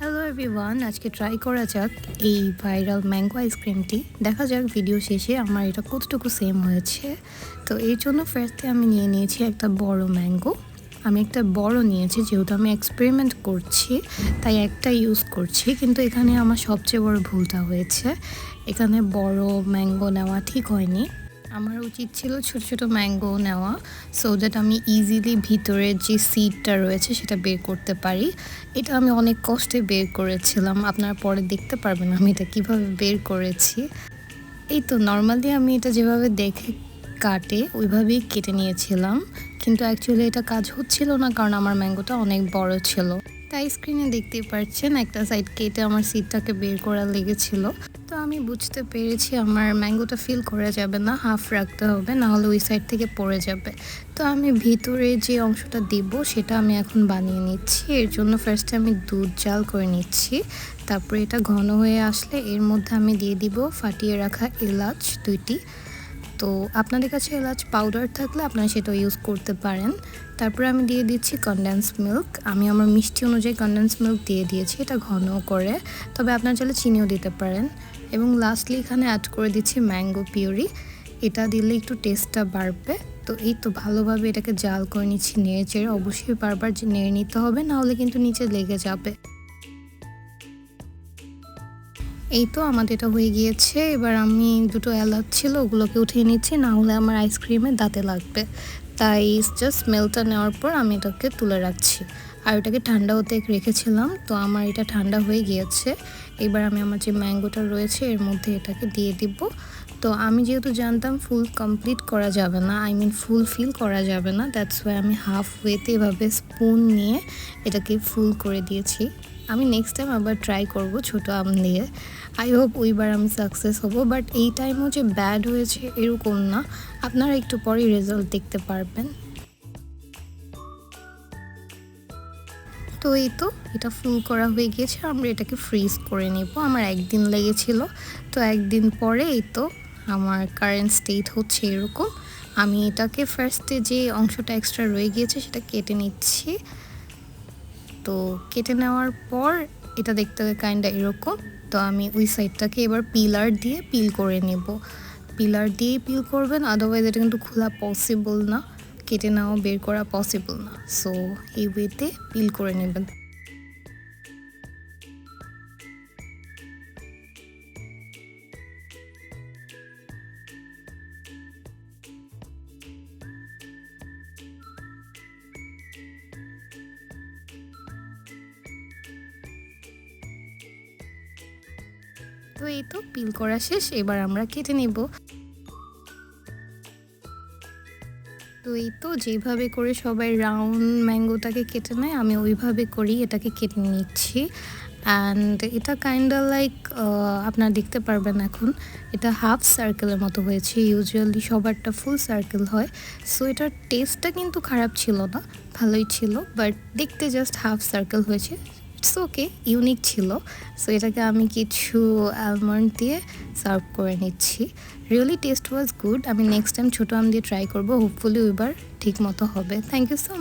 Hello everyone, আজকে try করা যাক এই ভাইরাল ম্যাঙ্গো আইসক্রিমটি। দেখা যাক ভিডিও শেষে আমার এটা কতটুকু সেম হয়েছে। তো এর জন্য ফার্স্টে আমি নিয়ে নিয়েছি একটা বড় ম্যাঙ্গো। আমি একটা বড় নিয়েছি যেহেতু আমি এক্সপেরিমেন্ট করছি, তাই একটা ইউজ করছি। কিন্তু এখানে আমার সবচেয়ে বড় ভুলটা হয়েছে, এখানে বড় ম্যাঙ্গো নেওয়া ঠিক হয়নি। আমার উচিত ছিল ছোট ছোট ম্যাঙ্গো নেওয়া, সো দ্যাট আমি ইজিলি ভিতরের যে সিডটা রয়েছে সেটা বের করতে পারি। এটা আমি অনেক কষ্টে বের করেছিলাম, আপনারা পরে দেখতে পারবেন আমি এটা কিভাবে বের করেছি। এই তো নর্মালি আমি এটা যেভাবে দেখে কাটে ওইভাবেই কেটে নিয়েছিলাম, কিন্তু অ্যাকচুয়ালি এটা কাজ হচ্ছিল না, কারণ আমার ম্যাঙ্গোটা অনেক বড় ছিল। তাই স্ক্রিনে দেখতেই পাচ্ছেন একটা সাইড কেটে আমার সিডটাকে বের করা লেগেছিল। তো আমি বুঝতে পেরেছি আমার ম্যাঙ্গোটা ফিল করা যাবে না, হাফ রাখতে হবে, না হলে ওই সাইড থেকে পড়ে যাবে। তো আমি ভিতরে যে অংশটা দিব সেটা আমি এখন বানিয়ে নিচ্ছি। এর জন্য ফার্স্টে আমি দুধ জাল করে নিচ্ছি, তারপরে এটা ঘন হয়ে আসলে এর মধ্যে আমি দিয়ে দিব ফাটিয়ে রাখা এলাচ 2টি। তো আপনাদের কাছে এলাচ পাউডার থাকলে আপনারা সেটা ইউজ করতে পারেন। তারপরে আমি দিয়ে দিচ্ছি কনডেন্স মিল্ক। আমি আমার মিষ্টি অনুযায়ী কনডেন্স মিল্ক দিয়ে দিয়েছি এটা ঘন করে, তবে আপনারা চাইলে চিনিও দিতে পারেন। এবং লাস্টলি এখানে অ্যাড করে দিচ্ছি ম্যাঙ্গো পিউরি। এটা দিলে একটু টেস্টটা বাড়বে। তো এই তো ভালোভাবে এটাকে জাল করে নিচ্ছি নেড়ে চেড়ে। অবশ্যই বারবার নেড়ে নিতে হবে, না হলে কিন্তু নিচে লেগে যাবে। এই তো আমাদের এটা হয়ে গিয়েছে। এবার আমি দুটো এলাচ ছিল ওগুলোকে উঠিয়ে নিচ্ছি, না হলে আমার আইসক্রিমে দাঁতে লাগবে। তাই জাস্ট মেলটা নেওয়ার পর আমি এটাকে তুলে রাখছি, আর এটাকে ঠান্ডা হতে রেখেছিলাম। তো আমার এটা ঠান্ডা হয়ে গিয়েছে। এবার আমি আমার যে ম্যাঙ্গোটা রয়েছে এর মধ্যে এটাকে দিয়ে দিব। তো আমি যেহেতু জানতাম ফুল কমপ্লিট করা যাবে না, ফুল ফিল করা যাবে না, দ্যাটস ওয়াই আমি হাফ ওয়েতে এভাবে স্পুন নিয়ে এটাকে ফুল করে দিয়েছি। আমি নেক্সট টাইম আবার ট্রাই করব ছোটো আম দিয়ে। আই হোপ ওইবার আমি সাকসেস হব, বাট এই টাইমও যে ব্যাড হয়েছে এরকম না, আপনারা একটু পরেই রেজাল্ট দেখতে পারবেন। তো এই তো এটা ফুল করা হয়ে গিয়েছে, আমরা এটাকে ফ্রিজ করে নেব। আমার একদিন লেগেছিল, তো একদিন পরে এই তো আমার কারেন্ট স্টেট হচ্ছে এরকম। আমি এটাকে ফার্স্টে যে অংশটা এক্সট্রা রয়ে গিয়েছে সেটা কেটে নিচ্ছি। তো কেটে নেওয়ার পর এটা দেখতে হবে কাইন্ডা এরকম। তো আমি ওই সাইডটাকে এবার পিলার দিয়ে পিল করে নেব। পিলার দিয়ে পিল করবেন, আদারওয়াইজ এটা কিন্তু খোলা পসিবল না, কেটে নেওয়া বের করা পসিবল না। সো এই ওয়েতে পিল করে নেবেন। তো এই তো পিল করা শেষ, এবার আমরা কেটে নেব। তো এই তো যেভাবে করে সবাই রাউন্ড ম্যাঙ্গোটাকে কেটে নেয়, আমি ওইভাবে করেই এটাকে কেটে নিচ্ছি। অ্যান্ড এটা কাইন্ডা লাইক আপনারা দেখতে পারবেন এখন এটা হাফ সার্কেলের মতো হয়েছে। ইউজুয়ালি সবারটা ফুল সার্কেল হয়। সো এটার টেস্টটা কিন্তু খারাপ ছিল না, ভালোই ছিল, বাট দেখতে জাস্ট হাফ সার্কেল হয়েছে। ইটস ওকে, ইউনিক ছিল। সো এটাকে আমি কিছু অ্যালমন্ড দিয়ে সার্ভ করে নিচ্ছি। Really test was good. আমি নেক্সট টাইম ছোটো আম দিয়ে ট্রাই করবো, হোপফুলি ওইবার ঠিক মতো হবে। Thank you so much.